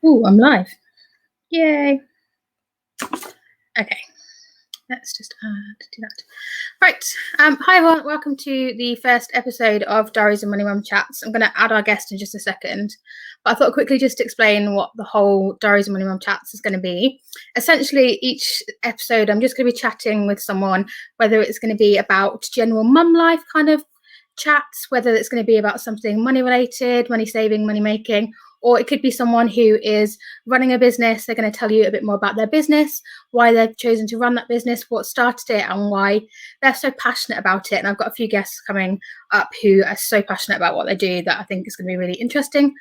Oh, I'm live. Yay. Okay, let's just do that. Right. Hi, everyone. Welcome to the first episode of Diaries and Money Mum Chats. I'm going to add our guest in just a second, but I thought I'd quickly just explain what the whole Diaries and Money Mum Chats is going to be. Essentially, each episode, I'm just going to be chatting with someone, whether it's going to be about general mum life kind of chats, whether it's going to be about something money related, money saving, money making, or it could be someone who is running a business. They're going to tell you a bit more about their business, why they've chosen to run that business, what started it, and why they're so passionate about it. And I've got a few guests coming up who are so passionate about what they do that I think is going to be really interesting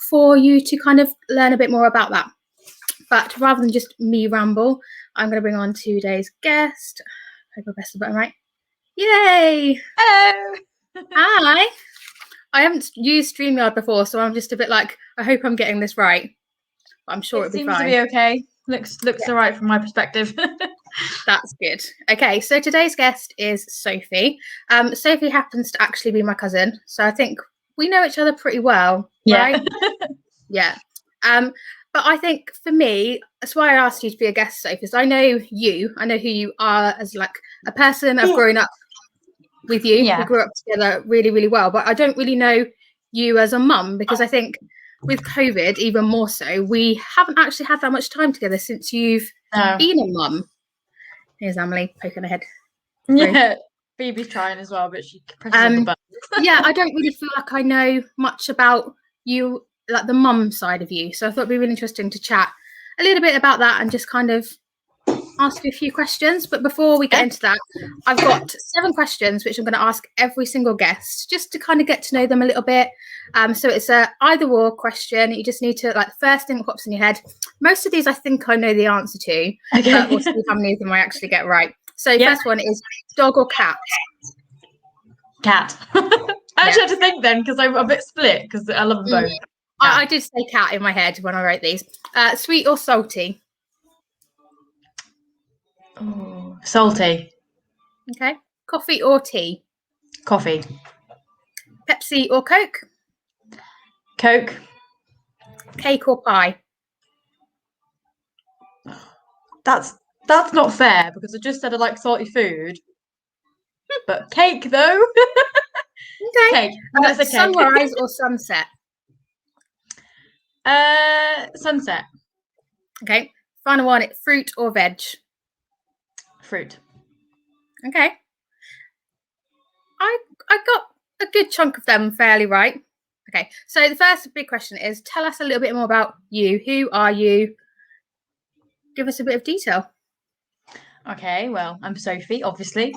for you to kind of learn a bit more about that. But rather than just me ramble, I'm going to bring on today's guest. I hope I pressed the button right. Yay! Hello! Hi! I haven't used StreamYard before, so I'm just a bit like, I hope I'm getting this right. But I'm sure it'll be fine. It seems to be okay. Looks all right from my perspective. That's good. Okay, so today's guest is Sophie. Sophie happens to actually be my cousin, so I think we know each other pretty well, right? Yeah. But I think for me, that's why I asked you to be a guest, Sophie, because I know who you are as like a person. I've grown up with you. Yeah. We grew up together really, really well, but I don't really know you as a mum, because I think with COVID, even more so, we haven't actually had that much time together since you've been a mum. Here's Emily poking her head. Yeah, Phoebe's trying as well, but she presses on the button. Yeah, I don't really feel like I know much about you, like the mum side of you. So I thought it'd be really interesting to chat a little bit about that and just kind of ask you a few questions. But before we get into that, I've got 7 questions which I'm going to ask every single guest just to kind of get to know them a little bit. So it's a either or question. You just need to, like, the first thing that pops in your head. Most of these I think I know the answer to, but we'll see how many of them I actually get right. So first one is dog or cat? Cat. I actually had to think then, because I'm a bit split, because I love them both. I did say cat in my head when I wrote these. Sweet or salty? Oh, salty. Okay. Coffee or tea? Coffee. Pepsi or Coke? Coke. Cake or pie? That's not fair, because I just said I like salty food. But cake, though. Okay. Cake. I'm gonna say cake. Sunrise or sunset? Sunset. Okay. Final one, fruit or veg? Fruit. Okay. I got a good chunk of them fairly right. Okay. So the first big question is, tell us a little bit more about you. Who are you? Give us a bit of detail. Okay, well, I'm Sophie, obviously.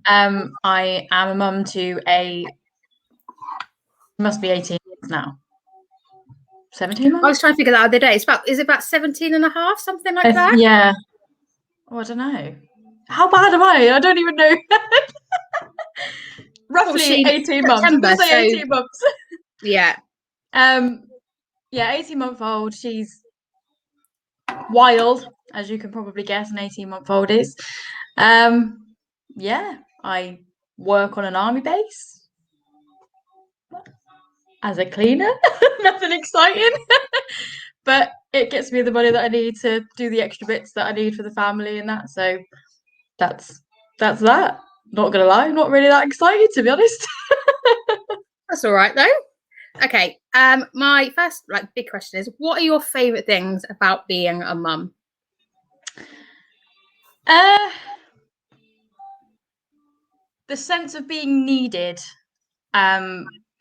I am a mum to must be 18 years now. 17 months? I was trying to figure that out the other day. Is it about 17 and a half, something like that? Yeah. Oh, I don't know. How bad am I? I don't even know. Roughly 18 months. I'm going to say 18 months. Yeah. Yeah, 18-month-old. She's wild, as you can probably guess an 18-month-old is. Yeah, I work on an army base as a cleaner. Nothing exciting. But it gets me the money that I need to do the extra bits that I need for the family and that. So that's that. Not gonna lie, I'm not really that excited, to be honest. That's all right though. Okay. My first big question is, what are your favourite things about being a mum? The sense of being needed.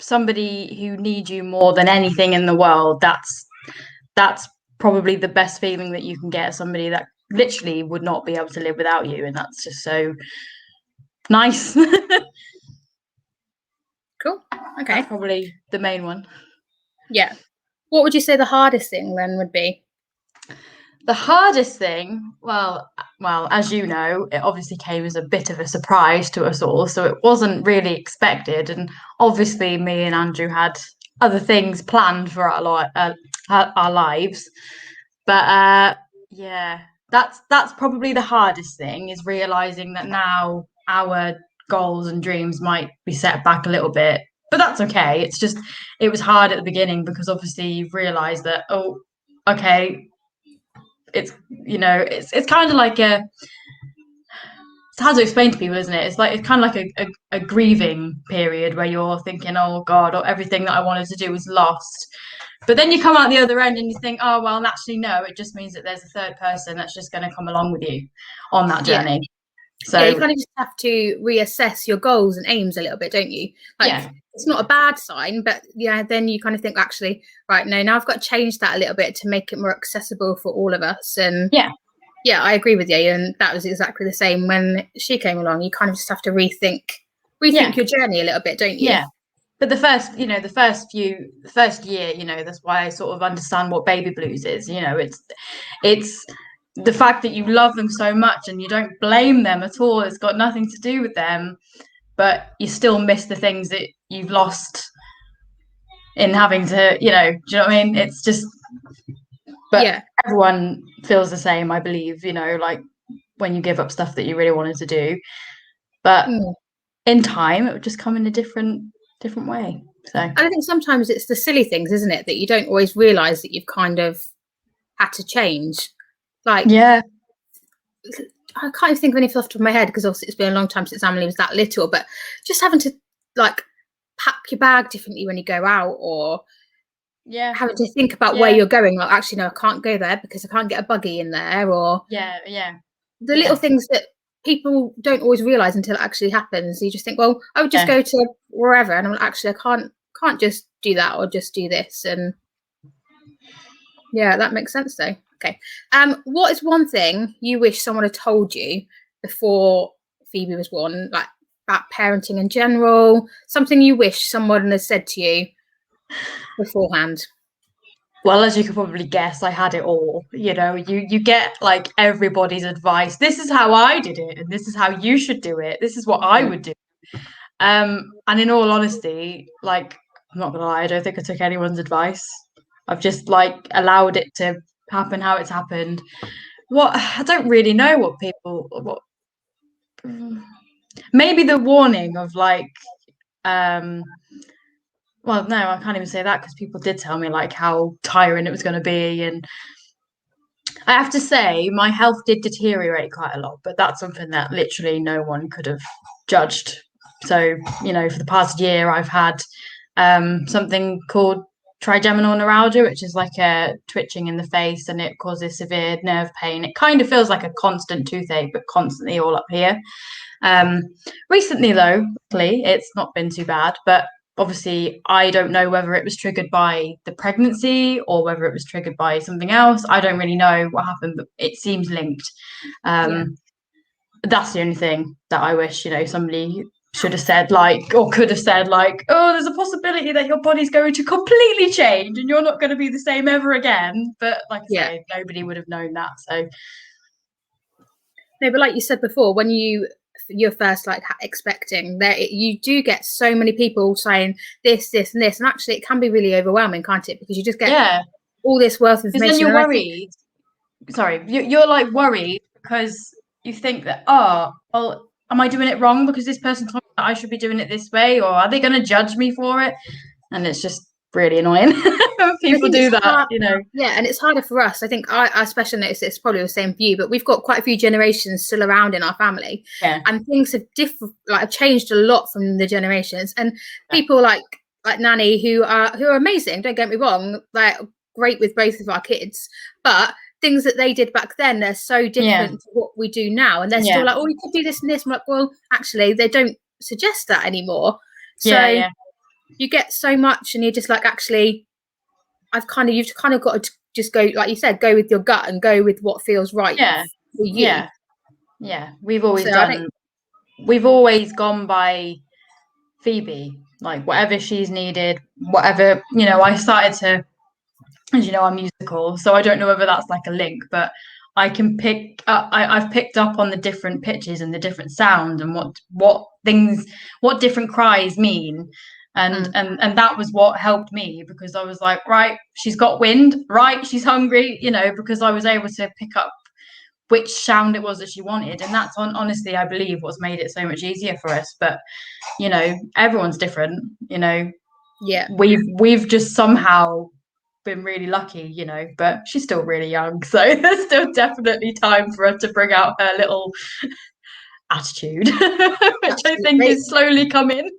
Somebody who needs you more than anything in the world. That's probably the best feeling that you can get. Somebody that literally would not be able to live without you, and that's just so nice. Cool. Okay. That's probably the main one. Yeah. What would you say the hardest thing then would be? The hardest thing, well, as you know, it obviously came as a bit of a surprise to us all, so it wasn't really expected. And obviously, me and Andrew had other things planned for our lives. But yeah, that's probably the hardest thing, is realizing that now our goals and dreams might be set back a little bit. But that's okay. It's just, it was hard at the beginning, because obviously you've realized that, oh, okay, it's it's kind of like it's hard to explain to people, isn't it? It's kind of like a grieving period where you're thinking, oh God, everything that I wanted to do was lost. But then you come out the other end and you think, oh well, actually no, it just means that there's a third person that's just going to come along with you on that journey. So you kind of just have to reassess your goals and aims a little bit, don't you? Like it's not a bad sign, but then you kind of think, actually, right, no, now I've got to change that a little bit to make it more accessible for all of us. And yeah, I agree with you. And that was exactly the same when she came along. You kind of just have to rethink your journey a little bit, don't you? Yeah. But the first year, that's why I sort of understand what baby blues is. It's the fact that you love them so much and you don't blame them at all. It's got nothing to do with them, but you still miss the things that you've lost in having to, do you know what I mean? It's just, but everyone feels the same, I believe, like when you give up stuff that you really wanted to do, but in time it would just come in a different way. So I think sometimes it's the silly things, isn't it, that you don't always realize that you've kind of had to change. Like, I can't even think of anything off the top of my head because obviously it's been a long time since Emily was that little, but just having to like pack your bag differently when you go out, or having to think about where you're going. Like, actually, no, I can't go there because I can't get a buggy in there, or the little things that people don't always realize until it actually happens. You just think, well, I would just go to wherever, and I'm like, actually, I can't just do that or just do this. And that makes sense though. Okay. What is one thing you wish someone had told you before Phoebe was born, like about parenting in general? Something you wish someone had said to you beforehand? Well, as you could probably guess, I had it all. You get like everybody's advice. This is how I did it, and this is how you should do it. This is what I would do. And in all honesty, like, I'm not gonna lie, I don't think I took anyone's advice. I've just like allowed it to happen how it's happened. I don't really know what maybe the warning of like well, no, I can't even say that because people did tell me like how tiring it was going to be, and I have to say my health did deteriorate quite a lot, but that's something that literally no one could have judged. So, for the past year, I've had something called trigeminal neuralgia, which is like a twitching in the face, and it causes severe nerve pain. It kind of feels like a constant toothache, but constantly all up here. Recently, though, luckily, it's not been too bad, but obviously I don't know whether it was triggered by the pregnancy or whether it was triggered by something else. I don't really know what happened, but it seems linked. That's the only thing that I wish, somebody should have said, like, or could have said, like, oh, there's a possibility that your body's going to completely change and you're not going to be the same ever again. But like I say, nobody would have known that. So no, but like you said before, when you're first like expecting, that you do get so many people saying this and this, and actually it can be really overwhelming, can't it? Because you just get all this wealth of information. Then you're worried. You're like worried because you think that, oh, well, am I doing it wrong because this person told me that I should be doing it this way, or are they going to judge me for it? And it's just really annoying when people do that, and it's harder for us. I think I especially notice it's probably the same for you, but we've got quite a few generations still around in our family, and things have have changed a lot from the generations. And people like Nanny who are amazing, don't get me wrong, like great with both of our kids, but things that they did back then, they're so different to what we do now, and they're still like, oh, you could do this and this. I'm like, well, actually they don't suggest that anymore. So you get so much, and you're just like, actually, you've kind of got to just go, like you said, go with your gut and go with what feels right for you. We've always we've always gone by Phoebe, like whatever she's needed, whatever, I started to, as you know, I'm musical, so I don't know whether that's like a link, but I can pick up, I've picked up on the different pitches and the different sound and what different cries mean. And that was what helped me, because I was like, right, she's got wind, right, she's hungry, because I was able to pick up which sound it was that she wanted. And that's honestly, I believe, what's made it so much easier for us. But everyone's different. We've just somehow been really lucky, you know, but she's still really young, so there's still definitely time for her to bring out her little attitude, which I think is slowly coming.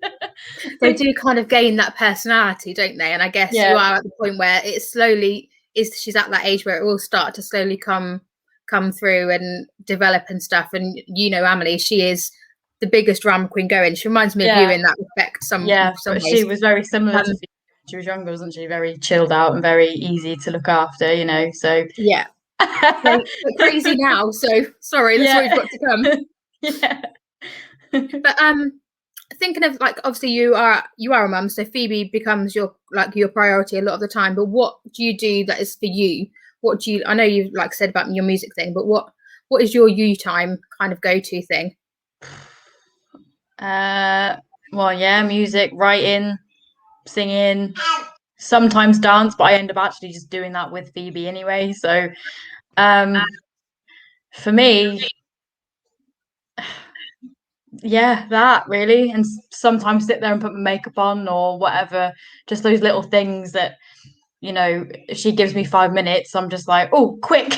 They do kind of gain that personality, don't they? And I guess you are at the point where it slowly is. She's at that age where it will start to slowly come through and develop and stuff. And you know, Amelie, she is the biggest drama queen going. She reminds me of you in that respect. Some but ways. she was very similar to Phoebe. She was younger, wasn't she? Very chilled out and very easy to look after, you know. So yeah, but crazy now. So sorry, that's what you've got to come. But thinking of, like, obviously you are a mum, so Phoebe becomes your priority a lot of the time. But what do you do that is for you? What do you? I know you've said about your music thing, but what is your you time kind of go-to thing? Well, yeah, music, writing, singing, sometimes dance, but I end up actually just doing that with Phoebe anyway. So, for me, yeah, that really, and sometimes sit there and put my makeup on or whatever. Just those little things that, you know, if she gives me 5 minutes, I'm just like, oh, quick,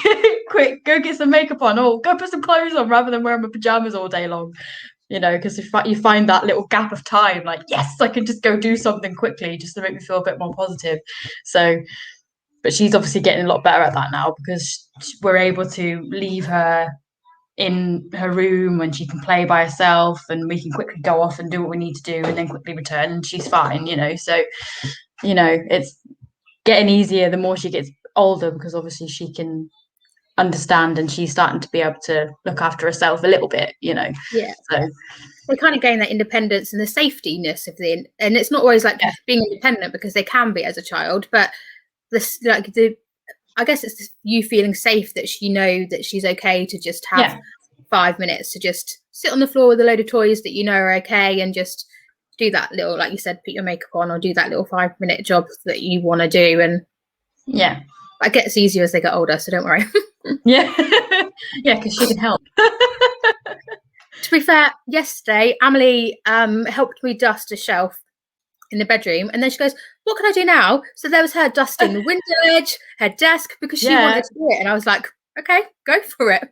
quick, go get some makeup on, or go put some clothes on, rather than wearing my pajamas all day long. You know, because if you find that little gap of time, like, yes, I can just go do something quickly just to make me feel a bit more positive. So, but she's obviously getting a lot better at that now, because we're able to leave her in her room when she can play by herself, and we can quickly go off and do what we need to do and then quickly return, and she's fine, you know. So, you know, it's getting easier the more she gets older, because obviously she can understand and she's starting to be able to look after herself a little bit, you know. Yeah. So they kind of gain that independence and the safetyness of and it's not always like being independent, because they can be as a child, but this, like, I guess it's just you feeling safe that she know that she's okay to just have 5 minutes to just sit on the floor with a load of toys that you know are okay, and just do that little, like you said, put your makeup on or do that little 5-minute job that you want to do. And it gets easier as they get older, so don't worry. Because she can help. To be fair, yesterday Amelie helped me dust a shelf in the bedroom, and then she goes, what can I do now? So there was her dusting the window ledge, her desk, because she wanted to do it. And I was like, okay, go for it.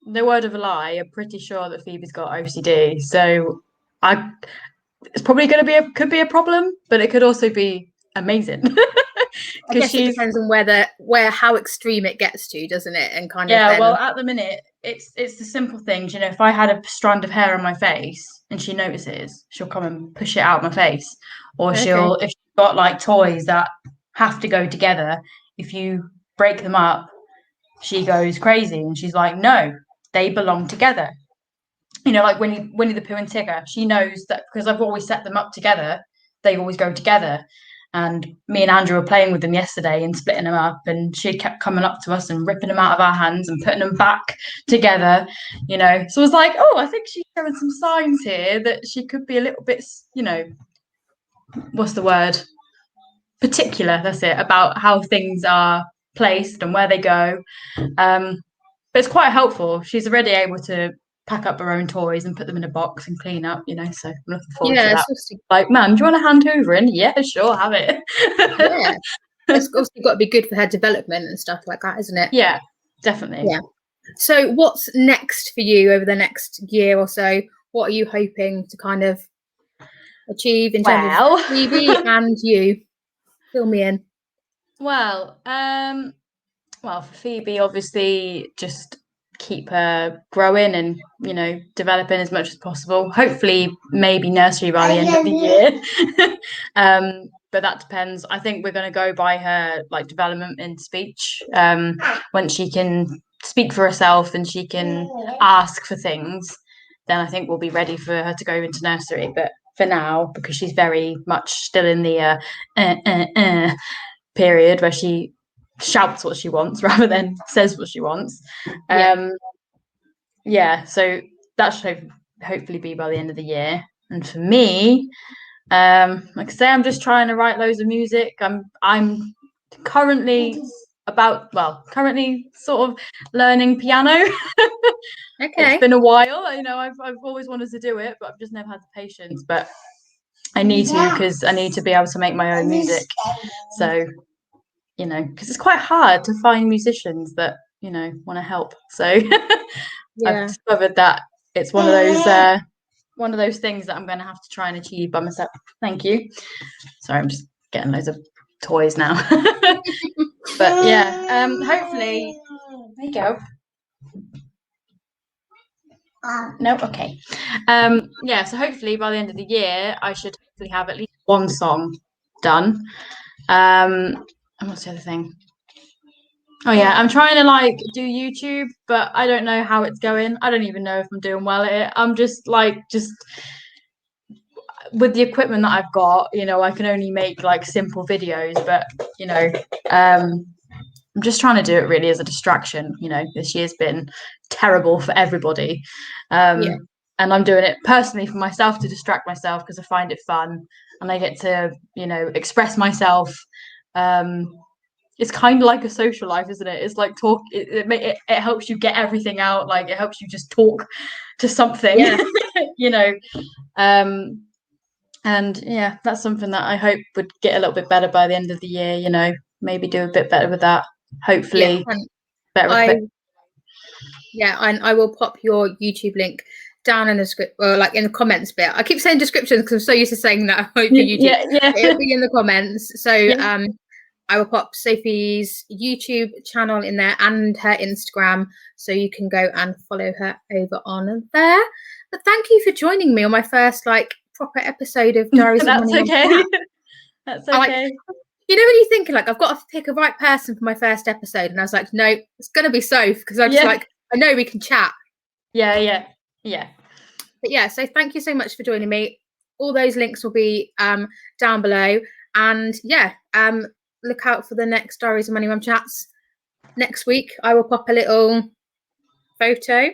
No word of a lie, I'm pretty sure that Phoebe's got OCD, so it's probably going to could be a problem, but it could also be amazing. I guess it depends on how extreme it gets to, doesn't it? And kind of well, at the minute it's the simple things, you know. If I had a strand of hair on my face and she notices, she'll come and push it out my face, or if she's got like toys that have to go together, if you break them up, she goes crazy and she's like, no, they belong together. You know, like Winnie the Pooh and Tigger, she knows that because I've always set them up together, they always go together. And me and Andrew were playing with them yesterday and splitting them up, and she kept coming up to us and ripping them out of our hands and putting them back together, you know. So I was like, oh, I think she's showing some signs here that she could be a little bit, you know, what's the word? Particular, that's it, about how things are placed and where they go. But it's quite helpful. She's already able to pack up her own toys and put them in a box and clean up, you know. So I'm looking forward to that. Like, man, do you want a hand hoovering? Yeah, sure, have it. Yeah, it's also got to be good for her development and stuff like that, isn't it? Yeah, definitely. Yeah. So what's next for you over the next year or so? What are you hoping to kind of achieve in terms of Phoebe and you? Fill me in. Well, for Phoebe, obviously, just keep her growing and, you know, developing as much as possible. Hopefully, maybe nursery by the end of the year. But that depends. I think we're going to go by her like development in speech. When she can speak for herself and she can ask for things, then I think we'll be ready for her to go into nursery. But for now, because she's very much still in the period where she shouts what she wants rather than says what she wants. So that should hopefully be by the end of the year. And for me, like I say, I'm just trying to write loads of music. I'm currently sort of learning piano. It's been a while, you know. I've always wanted to do it, but I've just never had the patience. But I need to, because I need to be able to make my own music. So you know, because it's quite hard to find musicians that, you know, want to help. So I've discovered that it's one of those things that I'm going to have to try and achieve by myself. Thank you. Sorry, I'm just getting loads of toys now. But yeah, hopefully, there you go. No, okay. Yeah, so hopefully by the end of the year, I should hopefully have at least one song done. And what's the other thing? Oh yeah, I'm trying to like do YouTube, but I don't know how it's going. I don't even know if I'm doing well at it. I'm just with the equipment that I've got, you know, I can only make like simple videos, but you know, I'm just trying to do it really as a distraction. You know, this year's been terrible for everybody. And I'm doing it personally for myself to distract myself because I find it fun and I get to, you know, express myself. It's kind of like a social life, isn't it? It's like talk. It helps you get everything out. Like it helps you just talk to something, you know. And yeah, that's something that I hope would get a little bit better by the end of the year. You know, maybe do a bit better with that. Hopefully, better. And I will pop your YouTube link down in the script, or like in the comments bit. I keep saying descriptions because I'm so used to saying that for YouTube. It'll be in the comments. So I will pop Sophie's YouTube channel in there and her Instagram, so you can go and follow her over on there. But thank you for joining me on my first like proper episode of Diaries of Money. That's okay. You know when you're thinking like I've got to pick a right person for my first episode, and I was like, no, it's gonna be Soph because I just like I know we can chat. Yeah. But yeah, so thank you so much for joining me. All those links will be down below, and look out for the next Diaries of Money Mum chats next week. I will pop a little photo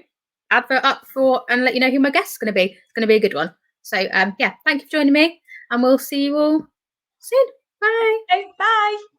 advert up for and let you know who my guest is going to be. It's going to be a good one. So thank you for joining me, and we'll see you all soon. Bye. Okay, bye.